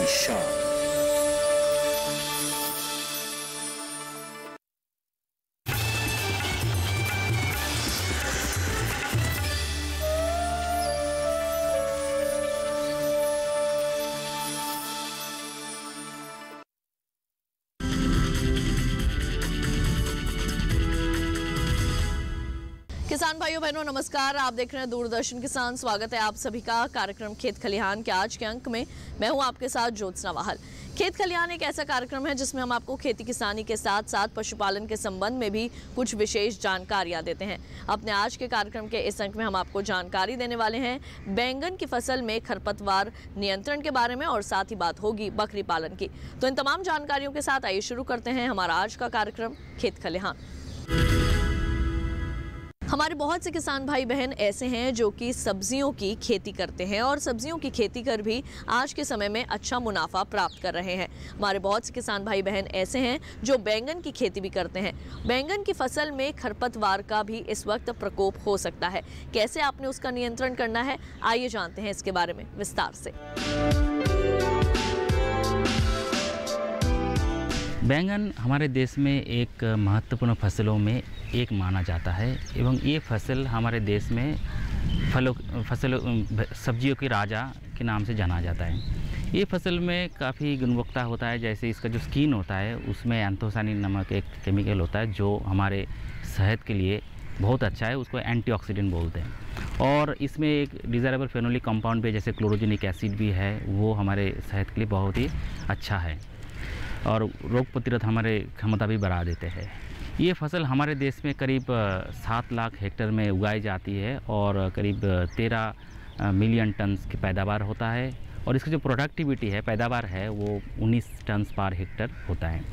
शान। किसान भाइयों बहनों नमस्कार, आप देख रहे हैं दूरदर्शन किसान। स्वागत है आप सभी का कार्यक्रम खेत खलिहान के आज के अंक में। मैं हूं आपके साथ ज्योत्सना वाहल। खेत खलिहान एक ऐसा कार्यक्रम है जिसमें हम आपको खेती किसानी के साथ साथ पशुपालन के संबंध में भी कुछ विशेष जानकारियां देते हैं। अपने आज के कार्यक्रम के इस अंक में हम आपको जानकारी देने वाले हैं बैंगन की फसल में खरपतवार नियंत्रण के बारे में और साथ ही बात होगी बकरी पालन की। तो इन तमाम जानकारियों के साथ आइए शुरू करते हैं हमारा आज का कार्यक्रम खेत खलिहान। हमारे बहुत से किसान भाई बहन ऐसे हैं जो कि सब्जियों की खेती करते हैं और सब्जियों की खेती कर भी आज के समय में अच्छा मुनाफा प्राप्त कर रहे हैं। हमारे बहुत से किसान भाई बहन ऐसे हैं जो बैंगन की खेती भी करते हैं। बैंगन की फसल में खरपतवार का भी इस वक्त प्रकोप हो सकता है। कैसे आपने उसका नियंत्रण करना है, आइए जानते हैं इसके बारे में विस्तार से। बैंगन हमारे देश में एक महत्वपूर्ण फसलों में एक माना जाता है एवं ये फसल हमारे देश में सब्जियों के राजा के नाम से जाना जाता है। ये फसल में काफ़ी गुणवत्ता होता है, जैसे इसका जो स्किन होता है उसमें एंथोसानिन नामक एक केमिकल होता है जो हमारे सेहत के लिए बहुत अच्छा है, उसको एंटीऑक्सीडेंट बोलते हैं। और इसमें एक डिज़ायरेबल फेनोलिक कंपाउंड भी जैसे क्लोरोजेनिक एसिड भी है, वो हमारे सेहत के लिए बहुत ही अच्छा है और रोग प्रतिरोध हमारे क्षमता भी बढ़ा देते हैं। ये फसल हमारे देश में करीब 7 लाख हेक्टेयर में उगाई जाती है और करीब 13 मिलियन टन की पैदावार होता है और इसकी जो प्रोडक्टिविटी है, पैदावार है, वो 19 टन पर हेक्टेयर होता है।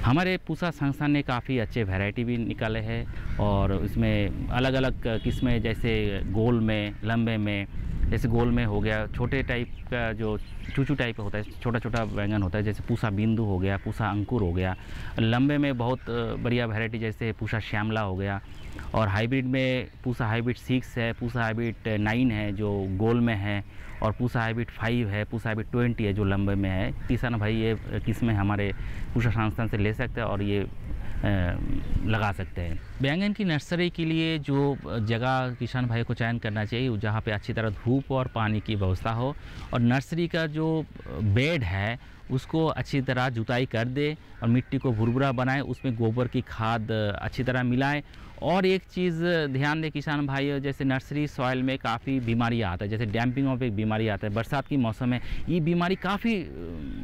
हमारे पूसा संस्थान ने काफ़ी अच्छे वैरायटी भी निकाले हैं और इसमें अलग अलग किस्में जैसे गोल में, लंबे में, जैसे गोल में हो गया, छोटे टाइप का जो चूचू टाइप होता है, छोटा छोटा बैंगन होता है, जैसे पूसा बिंदु हो गया, पूसा अंकुर हो गया। लंबे में बहुत बढ़िया वैरायटी जैसे पूसा श्यामला हो गया और हाइब्रिड में पूसा हाइब्रिड 6 है, पूसा हाइब्रिड 9 है जो गोल में है और पूसा हाइब्रिड 5 है, पूसा हाइब्रिड 20 है जो लंबे में है। किसान भाई ये किस्में हमारे पूसा संस्थान से ले सकते हैं और ये लगा सकते हैं। बैंगन की नर्सरी के लिए जो जगह किसान भाई को चयन करना चाहिए जहाँ पे अच्छी तरह धूप और पानी की व्यवस्था हो और नर्सरी का जो बेड है उसको अच्छी तरह जुताई कर दे और मिट्टी को भुरभुरा बनाए, उसमें गोबर की खाद अच्छी तरह मिलाए। और एक चीज़ ध्यान दें किसान भाई, जैसे नर्सरी सॉइल में काफ़ी बीमारी आता है, जैसे डैम्पिंग ऑफ एक बीमारी आता है, बरसात की मौसम में ये बीमारी काफ़ी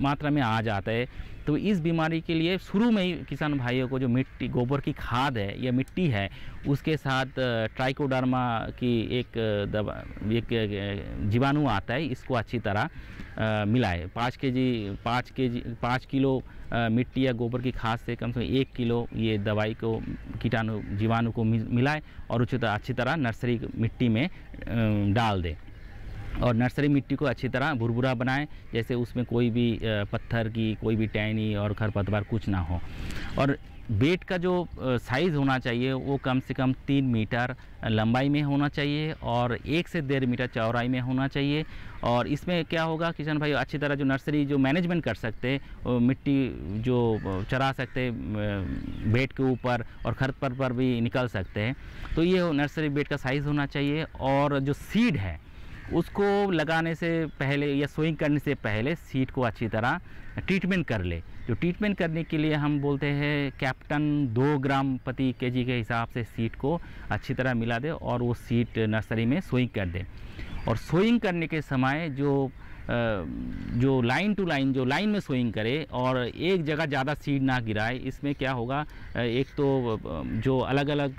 मात्रा में आ जाता है। तो इस बीमारी के लिए शुरू में ही किसान भाइयों को जो मिट्टी गोबर की खाद है या मिट्टी है उसके साथ ट्राइकोडर्मा की एक जीवाणु आता है, इसको अच्छी तरह मिलाए। 5 किलो मिट्टी या गोबर की खाद से कम 1 किलो ये दवाई को कीटाणु जीवाणु को मिलाए और अच्छी तरह नर्सरी मिट्टी में डाल दे और नर्सरी मिट्टी को अच्छी तरह भुरभुरा बनाएं, जैसे उसमें कोई भी पत्थर की कोई भी टहनी और खरपतवार कुछ ना हो। और बेड का जो साइज़ होना चाहिए वो कम से कम 3 मीटर लंबाई में होना चाहिए और 1 से 1.5 मीटर चौड़ाई में होना चाहिए। और इसमें क्या होगा किसान भाई, अच्छी तरह जो नर्सरी जो मैनेजमेंट कर सकते हैं, मिट्टी जो चरा सकते हैं बेड के ऊपर और खरपतवार पर भी निकल सकते हैं, तो ये नर्सरी बेड का साइज़ होना चाहिए। और जो सीड है उसको लगाने से पहले या सोइंग करने से पहले सीड को अच्छी तरह ट्रीटमेंट कर ले। जो ट्रीटमेंट करने के लिए हम बोलते हैं कैप्टन 2 ग्राम प्रति केजी के हिसाब से सीड को अच्छी तरह मिला दे और वो सीड नर्सरी में सोइंग कर दे। और सोइंग करने के समय जो लाइन टू लाइन जो लाइन में सोइंग करे और एक जगह ज़्यादा सीड ना गिराए। इसमें क्या होगा, एक तो जो अलग अलग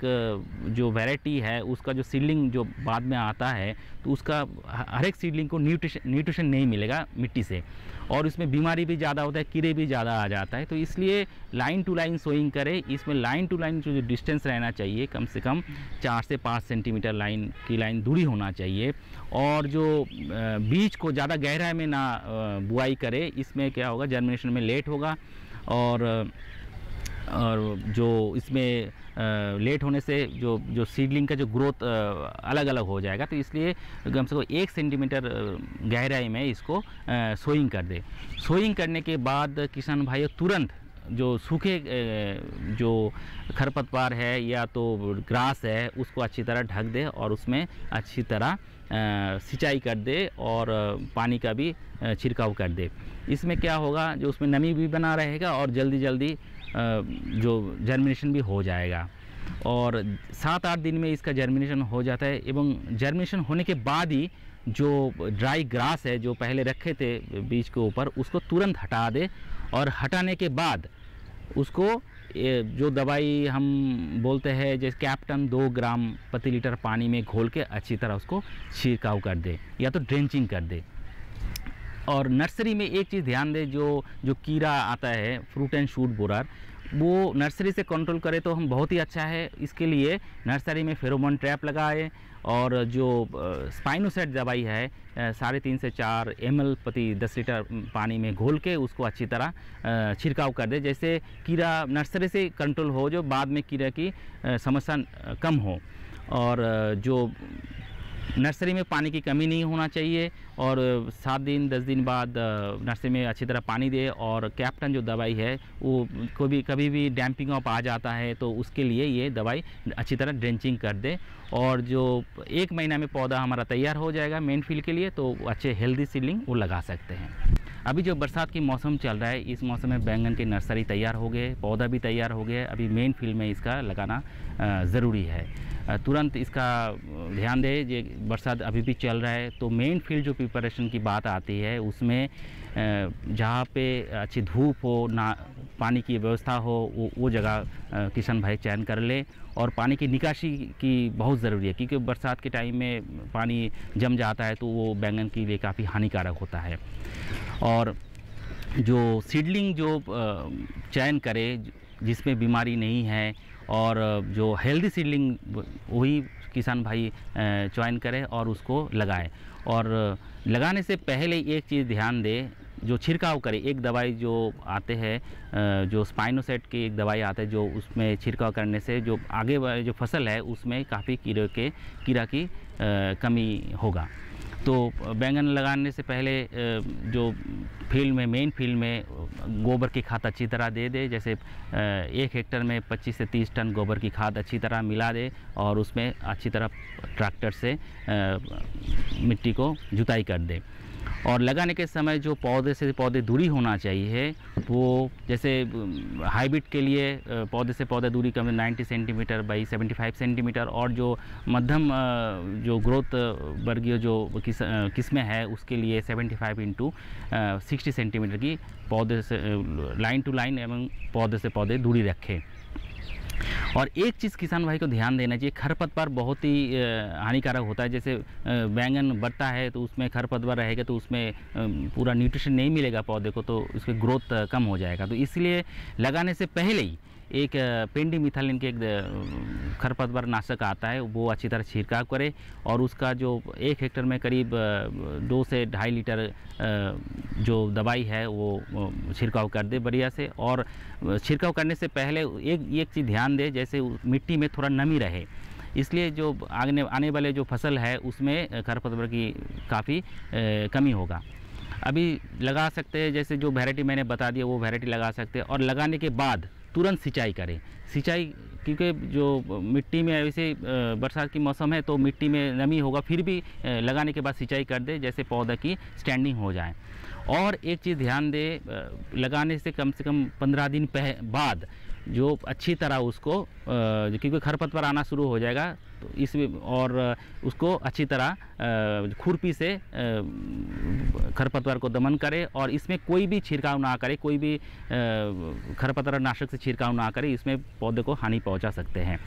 जो वैरायटी है उसका जो सीडलिंग जो बाद में आता है तो उसका हर एक सीडलिंग को न्यूट्रिशन नहीं मिलेगा मिट्टी से और इसमें बीमारी भी ज़्यादा होता है, कीड़े भी ज़्यादा आ जाता है। तो इसलिए लाइन टू लाइन सोइंग करें। इसमें लाइन टू लाइन जो डिस्टेंस रहना चाहिए कम से कम 4 से 5 सेंटीमीटर लाइन दूरी होना चाहिए। और जो बीज को ज़्यादा गहराई में ना बुआई करे, इसमें क्या होगा जर्मिनेशन में लेट होगा और जो इसमें लेट होने से जो सीडलिंग का जो ग्रोथ अलग अलग हो जाएगा, तो इसलिए कम से कम 1 सेंटीमीटर गहराई में इसको सोइंग कर दे। सोइंग करने के बाद किसान भाई तुरंत जो सूखे जो खरपतवार है या तो ग्रास है उसको अच्छी तरह ढक दे और उसमें अच्छी तरह सिंचाई कर दे और पानी का भी छिड़काव कर दे। इसमें क्या होगा, जो उसमें नमी भी बना रहेगा और जल्दी जल्दी जो जर्मिनेशन भी हो जाएगा। और 7-8 दिन में इसका जर्मिनेशन हो जाता है। एवं जर्मिनेशन होने के बाद ही जो ड्राई ग्रास है जो पहले रखे थे बीज के ऊपर, उसको तुरंत हटा दे और हटाने के बाद उसको जो दवाई हम बोलते हैं जैसे कैप्टन 2 ग्राम प्रति लीटर पानी में घोल के अच्छी तरह उसको छिड़काव कर दे या तो ड्रेंचिंग कर दे। और नर्सरी में एक चीज़ ध्यान दे, जो कीड़ा आता है फ्रूट एंड शूट बोरर, वो नर्सरी से कंट्रोल करे तो हम बहुत ही अच्छा है। इसके लिए नर्सरी में फेरोमोन ट्रैप लगाए और जो स्पाइनोसेट दवाई है 3.5 से 4 ml प्रति 10 लीटर पानी में घोल के उसको अच्छी तरह छिड़काव कर दे, जैसे कीड़ा नर्सरी से कंट्रोल हो, जो बाद में कीड़ा की समस्या कम हो। और जो नर्सरी में पानी की कमी नहीं होना चाहिए और 7 दिन 10 दिन बाद नर्सरी में अच्छी तरह पानी दे। और कैप्टन जो दवाई है वो कभी भी डैम्पिंग अप आ जाता है तो उसके लिए ये दवाई अच्छी तरह ड्रेंचिंग कर दे। और जो 1 महीना में पौधा हमारा तैयार हो जाएगा मेन फील्ड के लिए, तो अच्छे हेल्दी सीडलिंग वो लगा सकते हैं। अभी जो बरसात की मौसम चल रहा है, इस मौसम में बैंगन की नर्सरी तैयार हो गए, पौधा भी तैयार हो गया। अभी मेन फील्ड में इसका लगाना ज़रूरी है। तुरंत इसका ध्यान दे, ये बरसात अभी भी चल रहा है तो मेन फील्ड जो प्रिपरेशन की बात आती है उसमें जहाँ पे अच्छी धूप हो, ना पानी की व्यवस्था हो, वो जगह किसान भाई चयन कर ले। और पानी की निकासी की बहुत ज़रूरी है, क्योंकि बरसात के टाइम में पानी जम जाता है तो वो बैंगन के लिए काफ़ी हानिकारक होता है। और जो सीडलिंग जो चयन करे जिसमें बीमारी नहीं है और जो हेल्दी सीडलिंग, वही किसान भाई चयन करे और उसको लगाए। और लगाने से पहले एक चीज़ ध्यान दे, जो छिड़काव करे, एक दवाई जो आते हैं जो स्पाइनोसेट की एक दवाई आता है, जो उसमें छिड़काव करने से जो आगे वाली जो फसल है उसमें काफ़ी कीड़ा की कमी होगा। तो बैंगन लगाने से पहले जो फील्ड में मेन फील्ड में गोबर की खाद अच्छी तरह दे दे, जैसे 1 हेक्टर में 25 से 30 टन गोबर की खाद अच्छी तरह मिला दे और उसमें अच्छी तरह ट्रैक्टर से मिट्टी को जुताई कर दे। और लगाने के समय जो पौधे से पौधे दूरी होना चाहिए, वो जैसे हाइब्रिड के लिए पौधे से पौधे दूरी कम 90 सेंटीमीटर बाई 75 सेंटीमीटर, और जो मध्यम जो ग्रोथ वर्गीय जो किस्में है उसके लिए 75 इंटू 60 सेंटीमीटर की पौधे से लाइन टू लाइन एवं पौधे से पौधे दूरी रखें। और एक चीज़ किसान भाई को ध्यान देना चाहिए, खरपतवार बहुत ही हानिकारक होता है। जैसे बैंगन बढ़ता है तो उसमें खरपतवार रहेगा तो उसमें पूरा न्यूट्रिशन नहीं मिलेगा पौधे को, तो उसकी ग्रोथ कम हो जाएगा। तो इसलिए लगाने से पहले ही एक पेंडिमिथालिन के एक खरपतवार नाशक आता है, वो अच्छी तरह छिड़काव करे और उसका जो 1 हेक्टर में करीब 2 से 2.5 लीटर जो दवाई है वो छिड़काव कर दे बढ़िया से। और छिड़काव करने से पहले एक चीज़ ध्यान दे, जैसे मिट्टी में थोड़ा नमी रहे, इसलिए जो आने वाले जो फसल है उसमें खरपतवार की काफ़ी कमी होगा। अभी लगा सकते हैं, जैसे जो वैरायटी मैंने बता दिया वो वैरायटी लगा सकते हैं। और लगाने के बाद तुरंत सिंचाई करें। सिंचाई क्योंकि जो मिट्टी में ऐसे बरसात की मौसम है तो मिट्टी में नमी होगा, फिर भी लगाने के बाद सिंचाई कर दे जैसे पौधा की स्टैंडिंग हो जाए। और एक चीज़ ध्यान दे, लगाने से कम 15 दिन बाद जो अच्छी तरह उसको क्योंकि खरपतवार आना शुरू हो जाएगा तो इसमें, और उसको अच्छी तरह खुरपी से खरपतवार को दमन करे और इसमें कोई भी छिड़काव ना करे, कोई भी खरपतवार नाशक से छिड़काव ना करे, इसमें पौधे को हानि पहुंचा सकते हैं।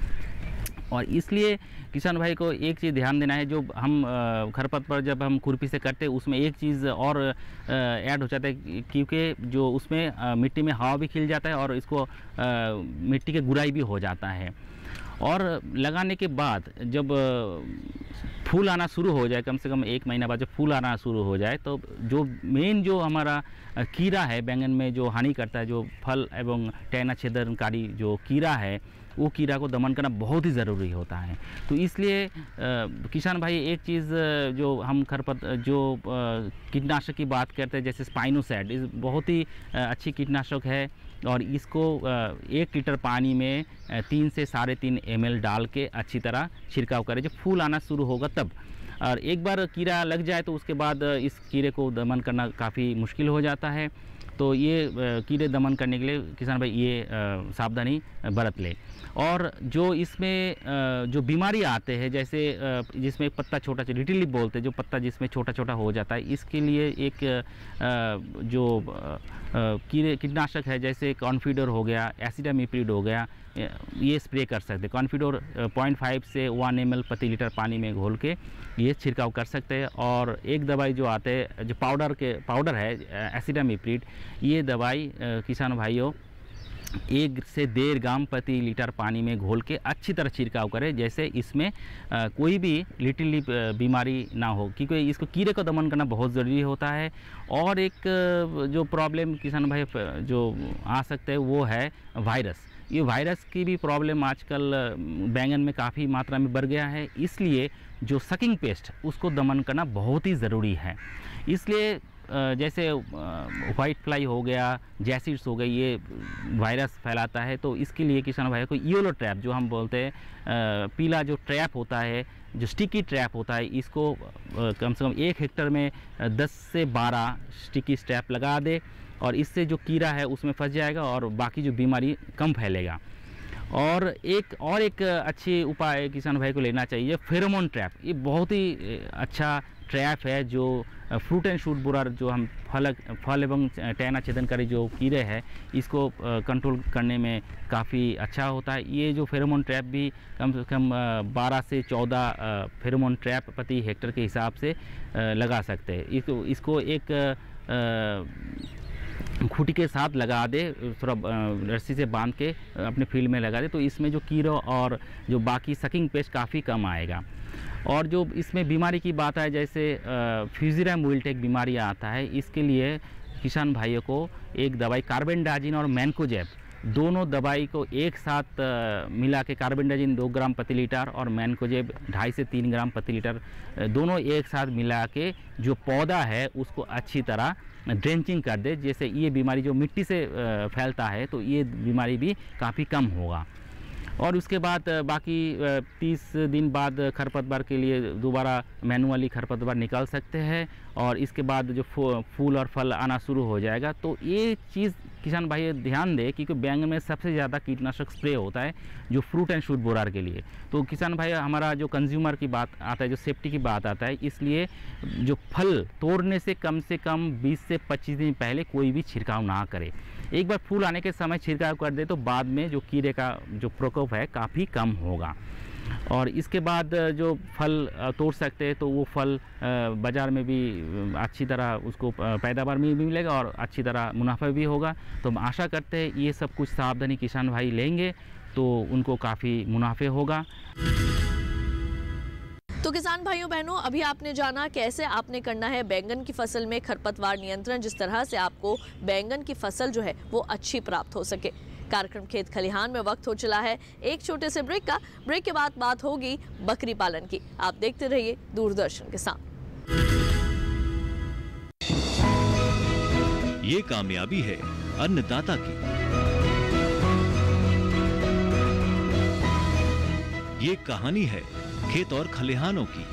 और इसलिए किसान भाई को एक चीज़ ध्यान देना है, जो हम खरपतवार जब हम खुरपी से करते हैं उसमें एक चीज़ और ऐड हो जाता है, क्योंकि जो उसमें मिट्टी में हवा भी खिल जाता है और इसको मिट्टी के गुड़ाई भी हो जाता है। और लगाने के बाद जब फूल आना शुरू हो जाए, कम से कम 1 महीना बाद जब फूल आना शुरू हो जाए, तो जो मेन जो हमारा कीड़ा है बैंगन में जो हानि करता है, जो फल एवं टहना छेदनकारी जो कीड़ा है, वो कीड़ा को दमन करना बहुत ही ज़रूरी होता है। तो इसलिए किसान भाई एक चीज़ जो हम कीटनाशक की बात करते हैं, जैसे स्पाइनोसैड, इस बहुत ही अच्छी कीटनाशक है और इसको 1 लीटर पानी में 3 से 3.5 ml डाल के अच्छी तरह छिड़काव करें जब फूल आना शुरू होगा तब। और एक बार कीड़ा लग जाए तो उसके बाद इस कीड़े को दमन करना काफ़ी मुश्किल हो जाता है। तो ये कीड़े दमन करने के लिए किसान भाई ये सावधानी बरत ले। और जो इसमें जो बीमारी आते हैं, जैसे जिसमें पत्ता छोटा लिटिल लीफ बोलते हैं, जो पत्ता जिसमें छोटा छोटा हो जाता है, इसके लिए एक जो कीटनाशक है, जैसे कॉन्फिडोर हो गया, एसिटामिप्रिड हो गया, ये स्प्रे कर सकते हैं। कॉन्फिडोर 0.5 से 1 ml प्रति लीटर पानी में घोल के ये छिड़काव कर सकते हैं। और एक दवाई जो आते हैं, जो पाउडर है एसिटामिप्रिड, ये दवाई किसान भाइयों 1 से 1.5 ग्राम प्रति लीटर पानी में घोल के अच्छी तरह छिड़काव करें, जैसे इसमें कोई भी लिटिल लीफ बीमारी ना हो, क्योंकि इसको कीड़े को दमन करना बहुत ज़रूरी होता है। और एक जो प्रॉब्लम किसान भाई जो आ सकते हैं वो है वायरस। ये वायरस की भी प्रॉब्लम आजकल बैंगन में काफ़ी मात्रा में बढ़ गया है, इसलिए जो सकिंग पेस्ट उसको दमन करना बहुत ही ज़रूरी है। इसलिए जैसे वाइट फ्लाई हो गया, जैसिड्स हो गए, ये वायरस फैलाता है। तो इसके लिए किसान भाई को येलो ट्रैप जो हम बोलते हैं, पीला जो ट्रैप होता है, जो स्टिकी ट्रैप होता है, इसको कम से कम 1 हेक्टेयर में 10 से 12 स्टिकी ट्रैप लगा दे और इससे जो कीड़ा है उसमें फंस जाएगा और बाकी जो बीमारी कम फैलेगा। और एक अच्छी उपाय किसान भाई को लेना चाहिए, फेरोमोन ट्रैप। ये बहुत ही अच्छा ट्रैप है जो फ्रूट एंड शूट बोरर, जो हम फल एवं टहना छेदनकारी जो कीड़े हैं, इसको कंट्रोल करने में काफ़ी अच्छा होता है। ये जो फेरोमोन ट्रैप भी कम से कम 12 से 14 फेरोमोन ट्रैप प्रति हेक्टेयर के हिसाब से लगा सकते हैं। इसको एक खूंटी के साथ लगा दे, थोड़ा रस्सी से बांध के अपने फील्ड में लगा दे, तो इसमें जो कीड़ों और जो बाकी सकिंग पेस्ट काफ़ी कम आएगा। और जो इसमें बीमारी की बात है, जैसे फ्यूजिरम विल्ट एक बीमारी आता है, इसके लिए किसान भाइयों को एक दवाई कार्बेंडाजिन और मैनकोजेब, दोनों दवाई को एक साथ मिला के, कार्बेंडाजिन 2 ग्राम प्रति लीटर और मैनकोजेब 2.5 से 3 ग्राम प्रति लीटर, दोनों एक साथ मिला के जो पौधा है उसको अच्छी तरह ड्रेंचिंग कर दे। जैसे ये बीमारी जो मिट्टी से फैलता है, तो ये बीमारी भी काफ़ी कम होगा। और उसके बाद बाकी 30 दिन बाद खरपतवार के लिए दोबारा मैनुअली खरपतवार निकाल सकते हैं और इसके बाद जो फूल और फल आना शुरू हो जाएगा। तो ये चीज़ किसान भाई ध्यान दें, क्योंकि बैंगन में सबसे ज़्यादा कीटनाशक स्प्रे होता है जो फ्रूट एंड शूट बोरार के लिए। तो किसान भाई हमारा जो कंज्यूमर की बात आता है, जो सेफ्टी की बात आता है, इसलिए जो फल तोड़ने से कम 20 से 25 दिन पहले कोई भी छिड़काव ना करे। एक बार फूल आने के समय छिड़काव कर दे तो बाद में जो कीड़े का जो प्रकोप है काफ़ी कम होगा। और इसके बाद जो फल तोड़ सकते हैं, तो वो फल बाज़ार में भी अच्छी तरह उसको पैदावार में भी मिलेगा और अच्छी तरह मुनाफा भी होगा। तो हम आशा करते हैं ये सब कुछ सावधानी किसान भाई लेंगे तो उनको काफ़ी मुनाफे होगा। तो किसान भाइयों बहनों, अभी आपने जाना कैसे आपने करना है बैंगन की फसल में खरपतवार नियंत्रण, जिस तरह से आपको बैंगन की फसल जो है वो अच्छी प्राप्त हो सके। कार्यक्रम खेत खलिहान में वक्त हो चला है एक छोटे से ब्रेक का। ब्रेक के बाद बात होगी बकरी पालन की। आप देखते रहिए दूरदर्शन किसान। ये कामयाबी है अन्नदाता की, ये कहानी है खेत और खलिहानों की।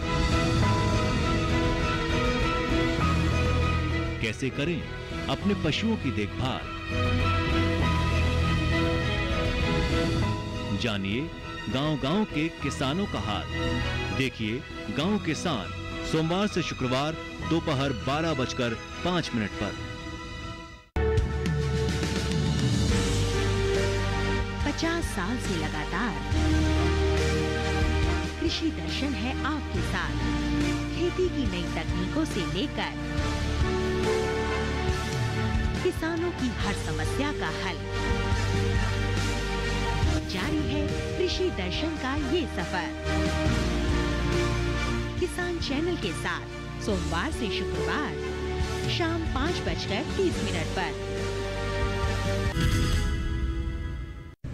कैसे करें अपने पशुओं की देखभाल, जानिए गांव-गांव के किसानों का हाल। देखिए गांव किसान सोमवार से शुक्रवार दोपहर 12:05 पर। 50 साल से लगातार कृषि दर्शन है आपके साथ। खेती की नई तकनीकों से लेकर किसानों की हर समस्या का हल, जारी है कृषि दर्शन का ये सफर। किसान चैनल के साथ सोमवार से शुक्रवार शाम 5:30 पर।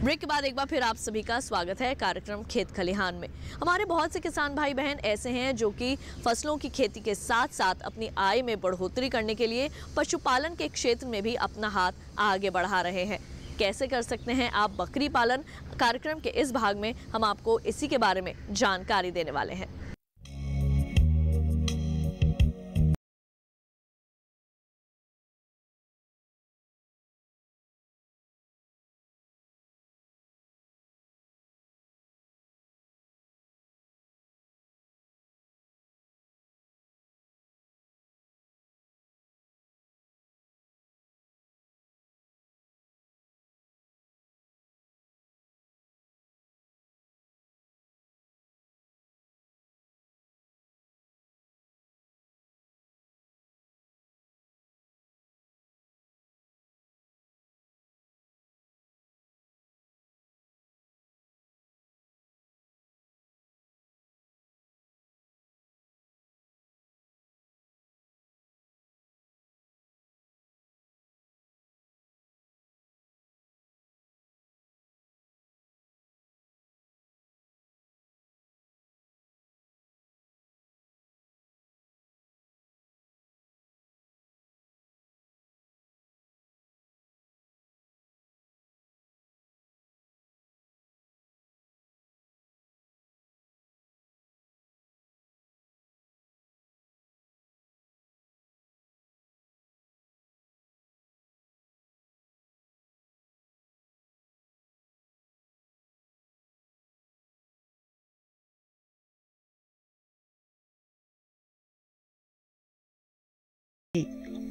ब्रेक के बाद एक बार फिर आप सभी का स्वागत है कार्यक्रम खेत खलिहान में। हमारे बहुत से किसान भाई बहन ऐसे हैं जो कि फसलों की खेती के साथ साथ अपनी आय में बढ़ोतरी करने के लिए पशुपालन के क्षेत्र में भी अपना हाथ आगे बढ़ा रहे हैं। कैसे कर सकते हैं आप बकरी पालन? कार्यक्रम के इस भाग में हम आपको इसी के बारे में जानकारी देने वाले हैं।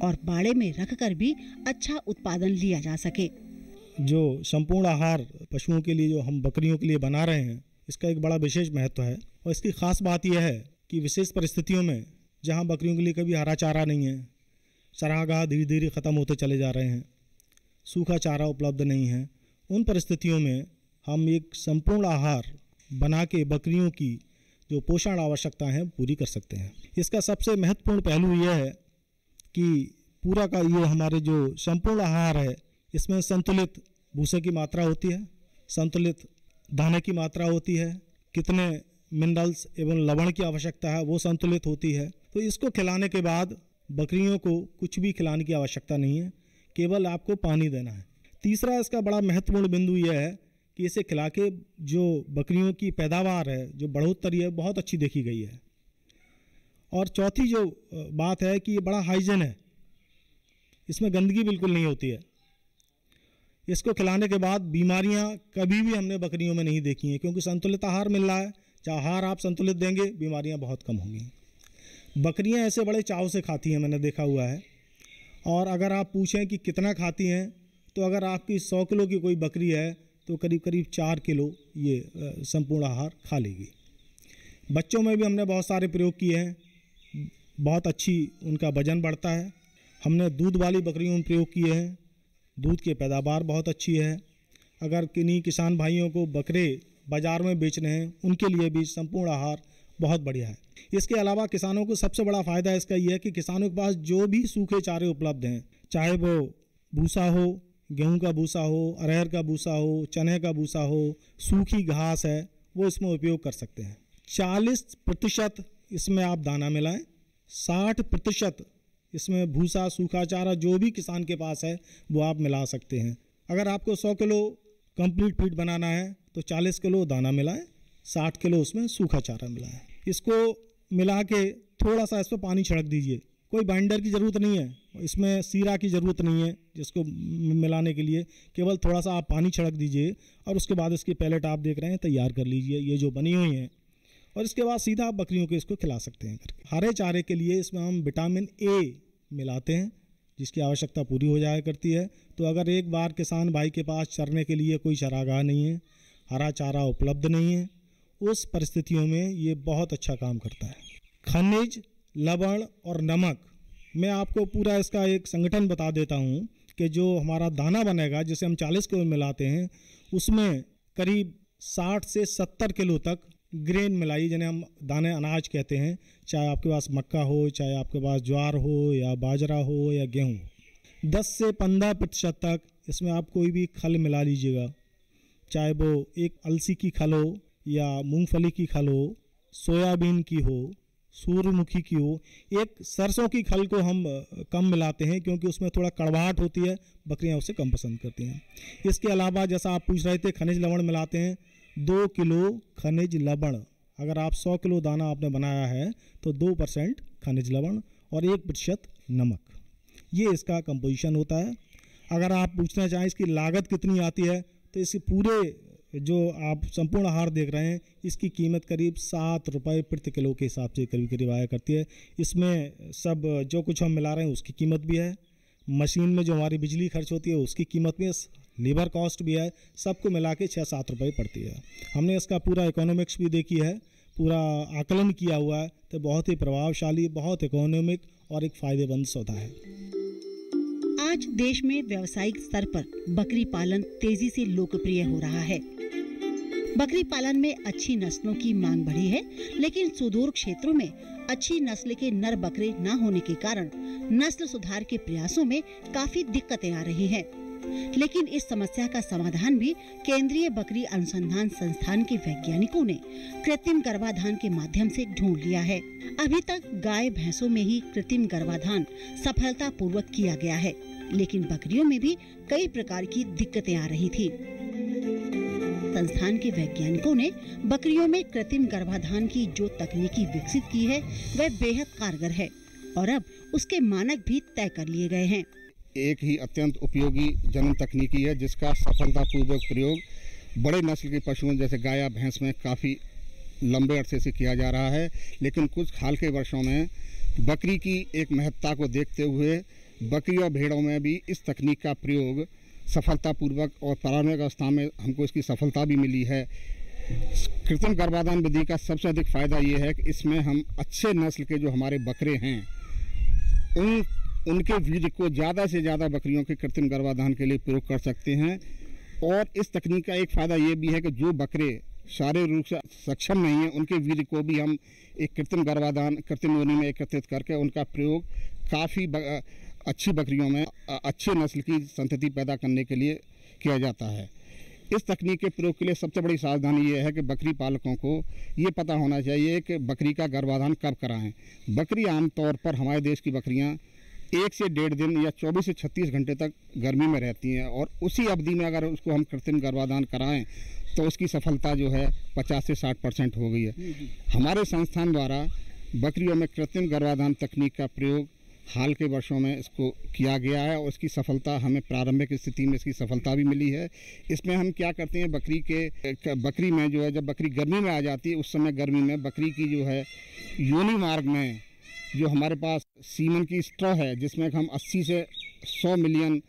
और बाड़े में रखकर भी अच्छा उत्पादन लिया जा सके। जो संपूर्ण आहार पशुओं के लिए जो हम बकरियों के लिए बना रहे हैं, इसका एक बड़ा विशेष महत्व है। और इसकी खास बात यह है कि विशेष परिस्थितियों में जहां बकरियों के लिए कभी हरा चारा नहीं है, चरागाह धीरे धीरे ख़त्म होते चले जा रहे हैं, सूखा चारा उपलब्ध नहीं है, उन परिस्थितियों में हम एक संपूर्ण आहार बना के बकरियों की जो पोषण आवश्यकताएं हैं पूरी कर सकते हैं। इसका सबसे महत्वपूर्ण पहलू यह है कि पूरा का ये हमारे जो संपूर्ण आहार है, इसमें संतुलित भूसे की मात्रा होती है, संतुलित दाने की मात्रा होती है, कितने मिनरल्स एवं लवण की आवश्यकता है वो संतुलित होती है। तो इसको खिलाने के बाद बकरियों को कुछ भी खिलाने की आवश्यकता नहीं है, केवल आपको पानी देना है। तीसरा इसका बड़ा महत्वपूर्ण बिंदु यह है कि इसे खिला के जो बकरियों की पैदावार है, जो बढ़ोतरी है, बहुत अच्छी देखी गई है। और चौथी जो बात है कि ये बड़ा हाइजीन है, इसमें गंदगी बिल्कुल नहीं होती है। इसको खिलाने के बाद बीमारियां कभी भी हमने बकरियों में नहीं देखी हैं, क्योंकि संतुलित आहार मिल रहा है। चाहे आहार आप संतुलित देंगे, बीमारियां बहुत कम होंगी। बकरियां ऐसे बड़े चाव से खाती हैं, मैंने देखा हुआ है। और अगर आप पूछें कि कितना खाती हैं, तो अगर आपकी 100 किलो की कोई बकरी है तो करीब करीब 4 किलो ये संपूर्ण आहार खा लेगी। बच्चों में भी हमने बहुत सारे प्रयोग किए हैं, बहुत अच्छी उनका वजन बढ़ता है। हमने दूध वाली बकरियों में प्रयोग किए हैं, दूध की पैदावार बहुत अच्छी है। अगर किन्हीं किसान भाइयों को बकरे बाज़ार में बेचने हैं, उनके लिए भी संपूर्ण आहार बहुत बढ़िया है। इसके अलावा किसानों को सबसे बड़ा फ़ायदा इसका ये है कि किसानों के पास जो भी सूखे चारे उपलब्ध हैं, चाहे वो भूसा हो, गेहूं का भूसा हो, अरहर का भूसा हो, चने का भूसा हो, सूखी घास है, वो इसमें उपयोग कर सकते हैं। 40% इसमें आप दाना मिलाएं, 60% इसमें भूसा, सूखा चारा जो भी किसान के पास है वो आप मिला सकते हैं। अगर आपको 100 किलो कंप्लीट फीड बनाना है तो 40 किलो दाना मिलाएं, 60 किलो उसमें सूखा चारा मिलाएं। इसको मिला के थोड़ा सा इस पर पानी छिड़क दीजिए। कोई बाइंडर की ज़रूरत नहीं है, इसमें सीरा की ज़रूरत नहीं है जिसको मिलाने के लिए, केवल थोड़ा सा आप पानी छिड़क दीजिए और उसके बाद इसकी पैलेट आप देख रहे हैं तैयार कर लीजिए, ये जो बनी हुई हैं। और इसके बाद सीधा आप बकरियों को इसको खिला सकते हैं। हरे चारे के लिए इसमें हम विटामिन ए मिलाते हैं, जिसकी आवश्यकता पूरी हो जाया करती है। तो अगर एक बार किसान भाई के पास चरने के लिए कोई चरागाह नहीं है, हरा चारा उपलब्ध नहीं है, उस परिस्थितियों में ये बहुत अच्छा काम करता है। खनिज, लवण और नमक, मैं आपको पूरा इसका एक संगठन बता देता हूँ कि जो हमारा दाना बनेगा, जिसे हम 40 किलो मिलाते हैं, उसमें करीब 60 से 70 किलो तक ग्रेन मिलाई, जिन्हें हम दाने अनाज कहते हैं। चाहे आपके पास मक्का हो, चाहे आपके पास ज्वार हो या बाजरा हो या गेहूँ, 10 से 15% तक इसमें आप कोई भी खल मिला लीजिएगा, चाहे वो एक अलसी की खल हो या मूंगफली की खल हो, सोयाबीन की हो, सूर्यमुखी की हो। एक सरसों की खल को हम कम मिलाते हैं क्योंकि उसमें थोड़ा कड़वाहट होती है, बकरियां उसे कम पसंद करती हैं। इसके अलावा जैसा आप पूछ रहे थे, खनिज लवण मिलाते हैं। 2 किलो खनिज लवण, अगर आप 100 किलो दाना आपने बनाया है तो 2% खनिज लवण और 1% नमक, ये इसका कंपोजिशन होता है। अगर आप पूछना चाहें इसकी लागत कितनी आती है, तो इस पूरे जो आप संपूर्ण आहार देख रहे हैं, इसकी कीमत करीब 7 रुपये प्रति किलो के हिसाब से करीब करीब आया करती है। इसमें सब जो कुछ हम मिला रहे हैं उसकी कीमत भी है, मशीन में जो हमारी बिजली खर्च होती है उसकी कीमत भी है, लेबर कॉस्ट भी है, सबको मिला के 6-7 रुपये पड़ती है। हमने इसका पूरा इकोनॉमिक्स भी देखी है, पूरा आकलन किया हुआ है, तो बहुत ही प्रभावशाली, बहुत इकोनॉमिक और एक फ़ायदेमंद सौदा है। आज देश में व्यावसायिक स्तर पर बकरी पालन तेजी से लोकप्रिय हो रहा है। बकरी पालन में अच्छी नस्लों की मांग बढ़ी है, लेकिन सुदूर क्षेत्रों में अच्छी नस्ल के नर बकरे न होने के कारण नस्ल सुधार के प्रयासों में काफी दिक्कतें आ रही हैं। लेकिन इस समस्या का समाधान भी केंद्रीय बकरी अनुसंधान संस्थान के वैज्ञानिकों ने कृत्रिम गर्भाधान के माध्यम से ढूंढ लिया है। अभी तक गाय भैंसों में ही कृत्रिम गर्भाधान सफलता पूर्वक किया गया है, लेकिन बकरियों में भी कई प्रकार की दिक्कतें आ रही थी। संस्थान के वैज्ञानिकों ने बकरियों में कृत्रिम गर्भाधान की जो तकनीकी विकसित की है वह बेहद कारगर है और अब उसके मानक भी तय कर लिए गए हैं। एक ही अत्यंत उपयोगी जनन तकनीकी है जिसका सफलतापूर्वक प्रयोग बड़े नस्ल के पशुओं जैसे गाय या भैंस में काफ़ी लंबे अरसे से किया जा रहा है। लेकिन कुछ हाल के वर्षों में बकरी की एक महत्ता को देखते हुए बकरी और भेड़ों में भी इस तकनीक का प्रयोग सफलतापूर्वक और प्रारंभिक अवस्था में हमको इसकी सफलता भी मिली है। कृत्रिम गर्भाधान विधि का सबसे अधिक फ़ायदा ये है कि इसमें हम अच्छे नस्ल के जो हमारे बकरे हैं उनके वीर्य को ज़्यादा से ज़्यादा बकरियों के कृत्रिम गर्भाधान के लिए प्रयोग कर सकते हैं। और इस तकनीक का एक फ़ायदा ये भी है कि जो बकरे शारीरिक रूप से सक्षम नहीं हैं उनके वीर्य को भी हम एक कृत्रिम गर्भाधान कृत्रिम योनि में एकत्रित करके उनका प्रयोग काफ़ी अच्छी बकरियों में अच्छे नस्ल की संतति पैदा करने के लिए किया जाता है। इस तकनीक के प्रयोग के लिए सबसे बड़ी सावधानी ये है कि बकरी पालकों को ये पता होना चाहिए कि बकरी का गर्भाधान कब कराएं। बकरी आमतौर पर हमारे देश की बकरियां 1 से 1.5 दिन या 24 से 36 घंटे तक गर्मी में रहती हैं और उसी अवधि में अगर उसको हम कृत्रिम गर्भाधान कराएं तो उसकी सफलता जो है 50 से 60% हो गई है। हमारे संस्थान द्वारा बकरियों में कृत्रिम गर्भाधान तकनीक का प्रयोग हाल के वर्षों में इसको किया गया है और इसकी सफलता हमें प्रारंभिक स्थिति में इसकी सफलता भी मिली है। इसमें हम क्या करते हैं, बकरी में जो है जब बकरी गर्मी में आ जाती है उस समय गर्मी में बकरी की जो है योनि मार्ग में जो हमारे पास सीमन की स्ट्रॉ है जिसमें हम 80 से 100 मिलियन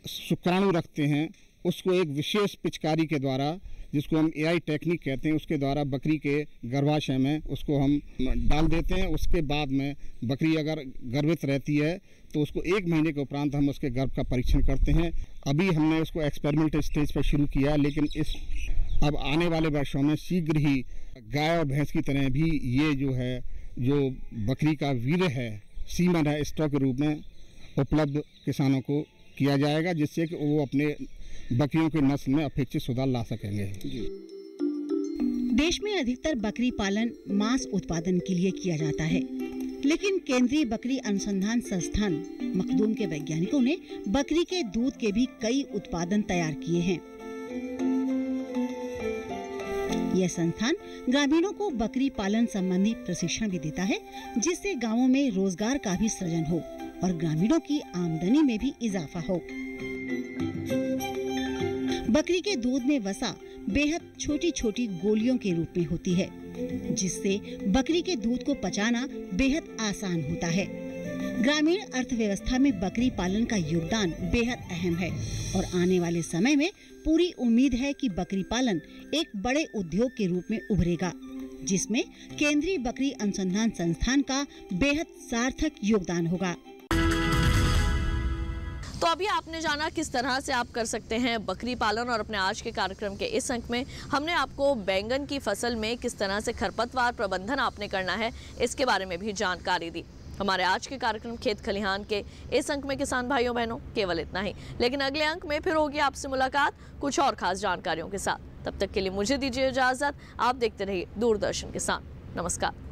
शुक्राणु रखते हैं, उसको एक विशेष पिचकारी के द्वारा जिसको हम AI टेक्निक कहते हैं उसके द्वारा बकरी के गर्भाशय में उसको हम डाल देते हैं। उसके बाद में बकरी अगर गर्भित रहती है तो उसको 1 महीने के उपरांत हम उसके गर्भ का परीक्षण करते हैं। अभी हमने उसको एक्सपेरिमेंट स्टेज पर शुरू किया, लेकिन अब आने वाले वर्षों में शीघ्र ही गाय और भैंस की तरह भी ये जो बकरी का वीर्य है, सीमन है, स्टॉक के रूप में उपलब्ध किसानों को किया जाएगा, जिससे कि वो अपने बकरियों के नस्ल में अपेक्षित सुधार ला सकेंगे। देश में अधिकतर बकरी पालन मांस उत्पादन के लिए किया जाता है, लेकिन केंद्रीय बकरी अनुसंधान संस्थान मखदूम के वैज्ञानिकों ने बकरी के दूध के भी कई उत्पादन तैयार किए हैं। यह संस्थान ग्रामीणों को बकरी पालन संबंधी प्रशिक्षण भी देता है, जिससे गांवों में रोजगार का भी सृजन हो और ग्रामीणों की आमदनी में भी इजाफा हो। बकरी के दूध में वसा बेहद छोटी छोटी गोलियों के रूप में होती है, जिससे बकरी के दूध को पचाना बेहद आसान होता है। ग्रामीण अर्थव्यवस्था में बकरी पालन का योगदान बेहद अहम है और आने वाले समय में पूरी उम्मीद है कि बकरी पालन एक बड़े उद्योग के रूप में उभरेगा, जिसमें केंद्रीय बकरी अनुसंधान संस्थान का बेहद सार्थक योगदान होगा। तो अभी आपने जाना किस तरह से आप कर सकते हैं बकरी पालन, और अपने आज के कार्यक्रम के इस अंक में हमने आपको बैंगन की फसल में किस तरह से खरपतवार प्रबंधन आपने करना है इसके बारे में भी जानकारी दी। हमारे आज के कार्यक्रम खेत खलिहान के इस अंक में किसान भाइयों बहनों केवल इतना ही, लेकिन अगले अंक में फिर होगी आपसे मुलाकात कुछ और खास जानकारियों के साथ। तब तक के लिए मुझे दीजिए इजाजत। आप देखते रहिए दूरदर्शन किसान। नमस्कार।